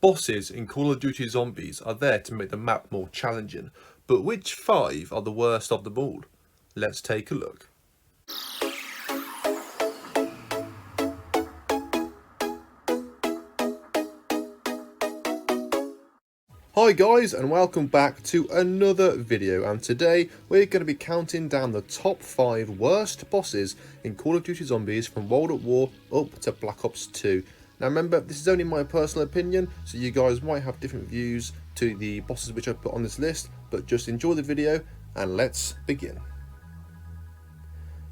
Bosses in Call of Duty Zombies are there to make the map more challenging, but which 5 are the worst of them all? Let's take a look. Hi guys, and welcome back to another video, and today we're going to be counting down the top 5 worst bosses in Call of Duty Zombies from World at War up to Black Ops 2. Now remember, this is only my personal opinion, so you guys might have different views to the bosses which I put on this list, but just enjoy the video and let's begin.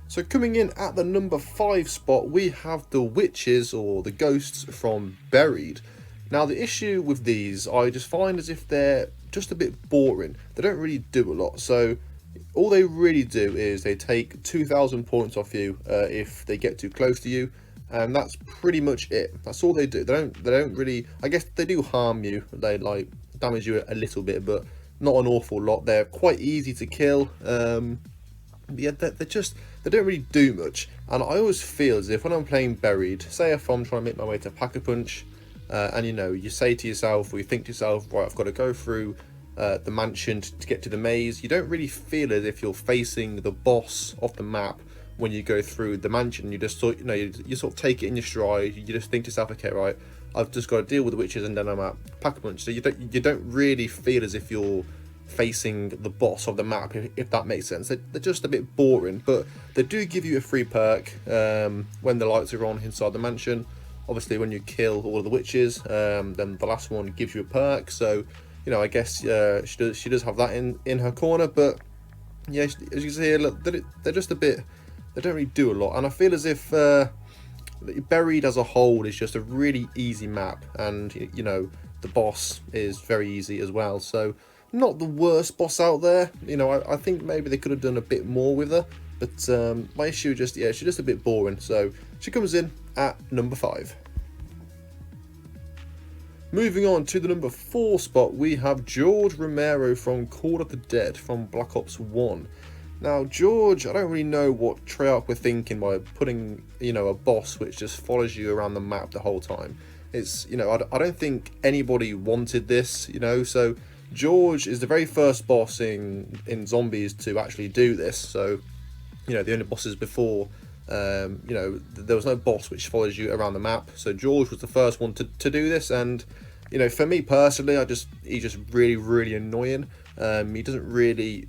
So coming in at the number 5 spot, we have the witches or the ghosts from Buried. Now the issue with these, I just find as if they're just a bit boring. They don't really do a lot. So all they really do is they take 2,000 points off you if they get too close to you, and that's pretty much it. That's all they do. They don't really. I guess they do harm you. They like damage you a little bit, but not an awful lot. They're quite easy to kill. Yeah, they don't really do much. And I always feel as if when I'm playing Buried, say if I'm trying to make my way to Pack-a-Punch. And you say to yourself, or you think to yourself, right, I've got to go through the mansion to get to the maze. You don't really feel as if you're facing the boss of the map when you go through the mansion. You just sort, you sort of take it in your stride. You just think to yourself, okay, right, I've just got to deal with the witches, and then I'm at Pack-a-Punch. So you don't really feel as if you're facing the boss of the map, if that makes sense. They're just a bit boring, but they do give you a free perk when the lights are on inside the mansion. Obviously, when you kill all of the witches, then the last one gives you a perk. So, I guess she does have that in her corner. But yeah, as you can see, look, they're just a bit. They don't really do a lot, and I feel as if Buried as a whole is just a really easy map, and the boss is very easy as well. So, not the worst boss out there. I think maybe they could have done a bit more with her. But my issue she's just a bit boring. So she comes in at number 5. Moving on to the number 4 spot, we have George Romero from Call of the Dead from Black Ops 1. Now George, I don't really know what Treyarch were thinking by putting a boss which just follows you around the map the whole time. It's I don't think anybody wanted this. So George is the very first boss in Zombies to actually do this. So the only bosses before, there was no boss which follows you around the map. So George was the first one to do this, and for me personally, he's just really, really annoying. He doesn't really,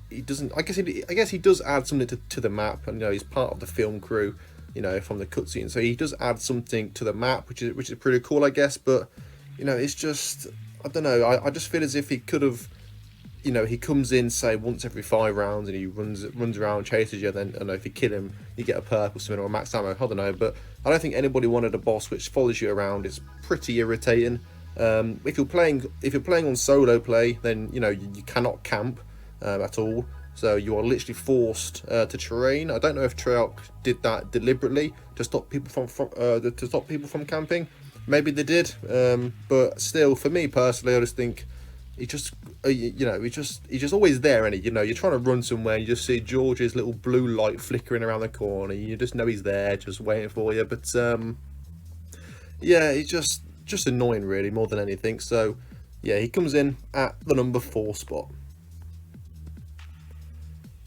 he doesn't. I guess he does add something to the map, and he's part of the film crew, from the cutscene. So he does add something to the map, which is pretty cool, I guess. But it's just, I don't know. I just feel as if he could have. He comes in, say, once every 5 rounds, and he runs around, chases you. Then, I don't know, if you kill him, you get a perk or something, or a max ammo. I don't know, but I don't think anybody wanted a boss which follows you around. It's pretty irritating. If you're playing on solo play, then you cannot camp at all. So you are literally forced to terrain. I don't know if Treyarch did that deliberately to stop people from camping. Maybe they did, but still, for me personally, I just think. He's just always there, and you're trying to run somewhere, and you just see George's little blue light flickering around the corner. You just know he's there, just waiting for you. But yeah, he's just annoying, really, more than anything. So yeah, he comes in at the number 4 spot.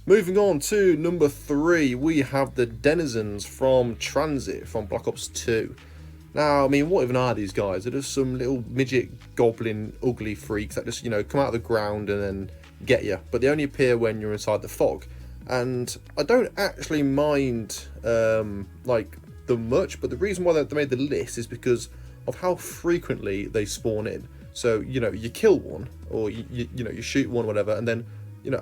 Moving on to number 3, we have the Denizens from Transit from Black Ops 2. Now, I mean, what even are these guys? They're just some little midget, goblin, ugly freaks that just, come out of the ground and then get you. But they only appear when you're inside the fog. And I don't actually mind, them much. But the reason why they made the list is because of how frequently they spawn in. So, you kill one, or, you shoot one, whatever, and then,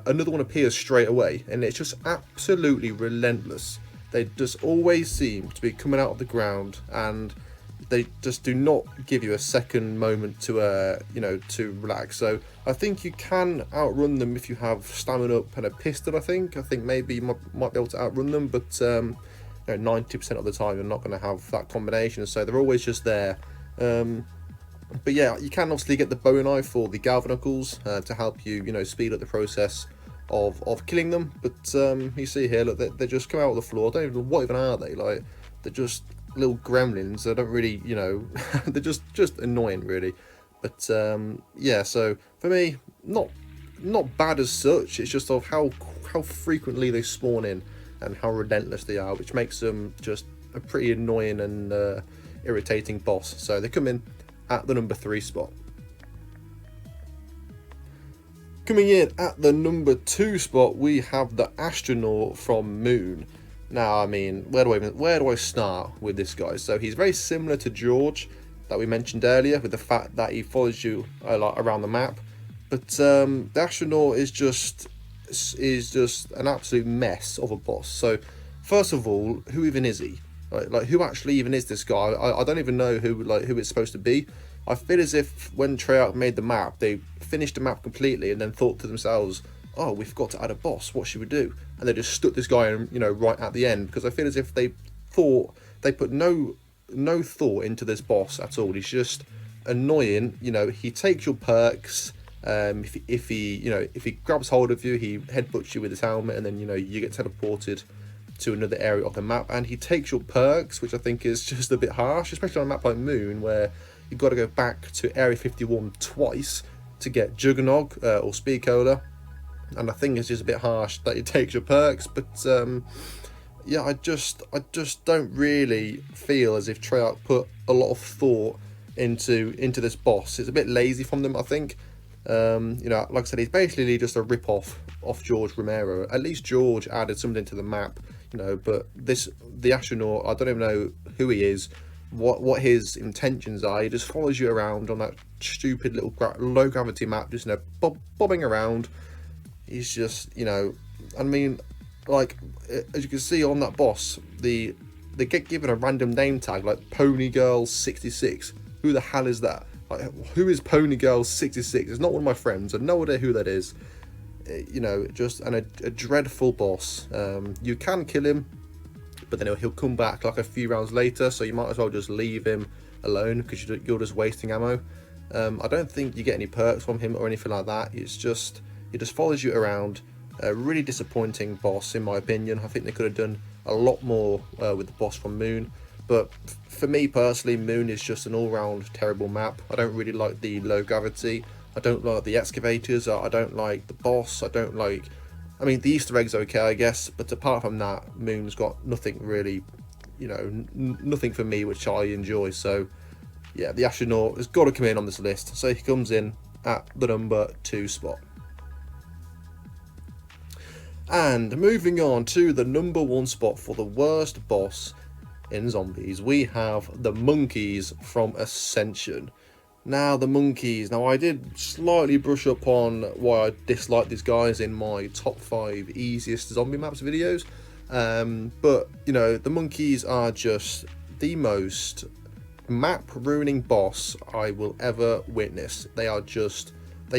another one appears straight away. And it's just absolutely relentless. They just always seem to be coming out of the ground, and they just do not give you a second moment to relax. So I think you can outrun them if you have stamina up and a pistol. I think maybe you might be able to outrun them, but 90% of the time you're not going to have that combination. So they're always just there. But yeah, you can obviously get the bow knife or the galvanicles to help you speed up the process of killing them. But you see here, look, they just come out of the floor. I don't even know what even are they. Like, they're just little gremlins. They don't really, you know, they're just annoying really. But yeah, so for me, not bad as such. It's just of how frequently they spawn in and how relentless they are, which makes them just a pretty annoying and irritating boss. So they come in at the number 3 spot. Coming in at the number 2 spot, we have the Astronaut from Moon. Now, I mean, where do I start with this guy? So he's very similar to George that we mentioned earlier, with the fact that he follows you a lot around the map. But the Astronaut is just an absolute mess of a boss. So first of all, who even is he? Like who actually even is this guy? I don't even know who it's supposed to be. I feel as if when Treyarch made the map, they finished the map completely and then thought to themselves, oh, we forgot to add a boss, what should we do? And they just stuck this guy in, you know, right at the end, because I feel as if they put no thought into this boss at all. He's just annoying. You know, he takes your perks. If he grabs hold of you, he headbutts you with his helmet, and then, you know, you get teleported to another area of the map, and he takes your perks, which I think is just a bit harsh, especially on a map like Moon, where you've got to go back to Area 51 twice to get Juggernog or Speed Cola, and I think it's just a bit harsh that he takes your perks. But yeah, I just don't really feel as if Treyarch put a lot of thought into this boss. It's a bit lazy from them, I think. You know, like I said, he's basically just a rip-off of George Romero. At least George added something to the map, you know, but the Astronaut, I don't even know who he is, what his intentions are. He just follows you around on that stupid little low gravity map, just, you know, bobbing around. He's just, you know, I mean, like, as you can see on that boss, they get given a random name tag like Pony Girl 66. Who the hell is that? Like, who is Pony Girl 66? It's not one of my friends. I have no idea who that is. You know, just a dreadful boss. You can kill him, but then he'll come back like a few rounds later, so you might as well just leave him alone, because you're just wasting ammo. I don't think you get any perks from him or anything like that. He just follows you around. A really disappointing boss, in my opinion. I think they could have done a lot more with the boss from Moon. But for me personally, Moon is just an all-round terrible map. I don't really like the low gravity. I don't like the excavators. I don't like the boss. I mean, the Easter egg's okay, I guess. But apart from that, Moon's got nothing really, you know, nothing for me which I enjoy. So yeah, the Astronaut has got to come in on this list. So he comes in at the number 2 spot. And moving on to the number 1 spot for the worst boss in zombies, we have the monkeys from Ascension. Now, the monkeys. Now, I did slightly brush up on why I dislike these guys in my top 5 easiest zombie maps videos. But, you know, the monkeys are just the most map-ruining boss I will ever witness. They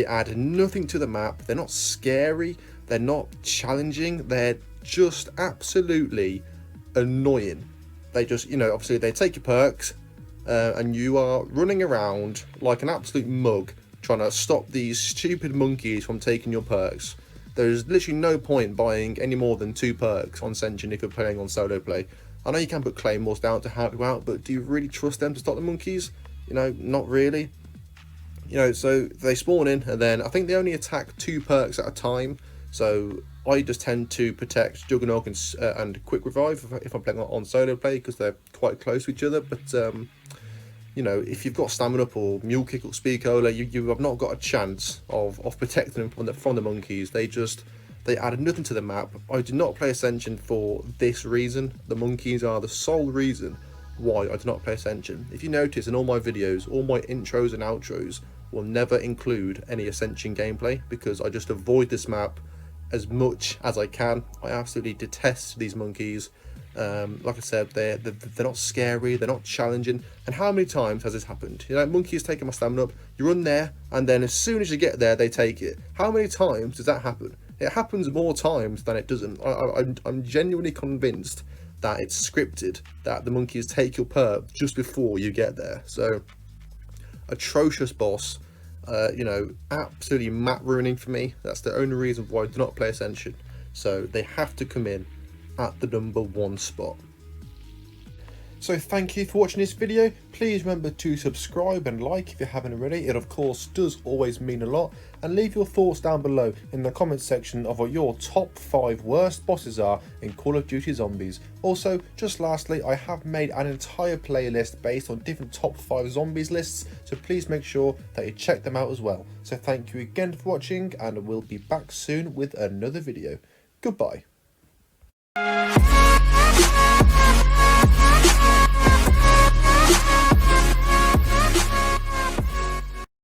add nothing to the map. They're not scary. They're not challenging. They're just absolutely annoying. They just, you know, obviously they take your perks, and you are running around like an absolute mug trying to stop these stupid monkeys from taking your perks. There's literally no point buying any more than 2 perks on Ascension if you're playing on solo play. I know you can put claymores down to help you out, but do you really trust them to stop the monkeys? You know, not really. You know, so they spawn in, and then I think they only attack 2 perks at a time. So I just tend to protect Juggernog and Quick Revive if I'm playing on solo play, because they're quite close to each other. But you know, if you've got Stamina Up or Mule Kick or Speed Cola, you have not got a chance of protecting them from the monkeys. They added nothing to the map. I do not play Ascension for this reason. The monkeys are the sole reason why I do not play Ascension. If you notice, in all my videos, all my intros and outros will never include any Ascension gameplay, because I just avoid this map as much as I can. I absolutely detest these monkeys. Like I said, they're not scary, they're not challenging. And how many times has this happened? You know, monkeys taking my stamina up, you run there, and then as soon as you get there, they take it. How many times does that happen? It happens more times than it doesn't. I'm genuinely convinced that it's scripted, that the monkeys take your perk just before you get there. So, atrocious boss. You know, absolutely map ruining for me. That's the only reason why I do not play Ascension. So they have to come in at the number 1 spot. So thank you for watching this video. Please remember to subscribe and like if you haven't already. It of course does always mean a lot. And leave your thoughts down below in the comment section of what your top 5 worst bosses are in Call of Duty Zombies. Also, just lastly, I have made an entire playlist based on different top 5 zombies lists, so please make sure that you check them out as well. So thank you again for watching, and we'll be back soon with another video. Goodbye.